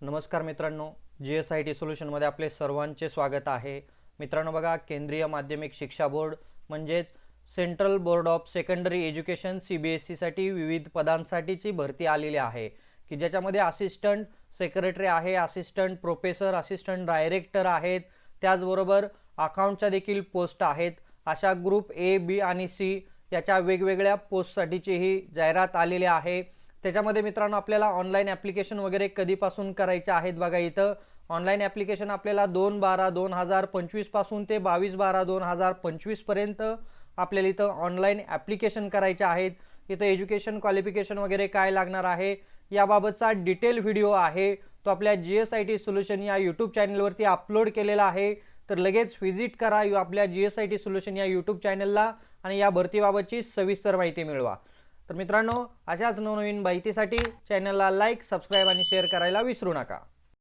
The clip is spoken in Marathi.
नमस्कार मित्रांनो, GSIT सोल्युशनमध्ये आपले सर्वांचे स्वागत आहे। मित्रांनो बघा, केंद्रीय माध्यमिक शिक्षा बोर्ड म्हणजेच central board of secondary education CBSE साठी विविध पदांसाठीची भरती आलेली आहे की ज्याच्यामध्ये असिस्टंट सेक्रेटरी आहे, असिस्टंट प्रोफेसर, असिस्टंट डायरेक्टर आहेत, त्याचबरोबर अकाउंटच्या देखील पोस्ट आहेत। अशा ग्रुप A, B आणि C याच्या वेगवेगळ्या पोस्टसाठीची ही जाहिरात आलेली आहे। त्याच्यामध्ये मित्रांनो आपल्याला ऑनलाइन ॲप्लिकेशन वगैरे कधीपासून करायचे आहेत बघा। इथं ऑनलाइन ॲप्लिकेशन आपल्याला 2/12/2025 पासून ते 22/12/2025 पर्यंत आपल्याला इथं ऑनलाइन ॲप्लिकेशन करायचे आहेत। इथं एज्युकेशन क्वालिफिकेशन वगैरे काय लागणार आहे याबाबतचा डिटेल व्हिडिओ आहे, तो आपल्या GSIT सोल्युशन या यूट्यूब चॅनलवरती अपलोड केलेला आहे। तर लगेच व्हिजिट करा आपल्या GSIT सोल्युशन या यूट्यूब चॅनलला आणि या भरतीबाबतची सविस्तर माहिती मिळवा। तर मित्रांनो, अशाच नवनवीन माहितीसाठी चॅनलला लाईक, सबस्क्राइब आणि शेअर करायला विसरू नका।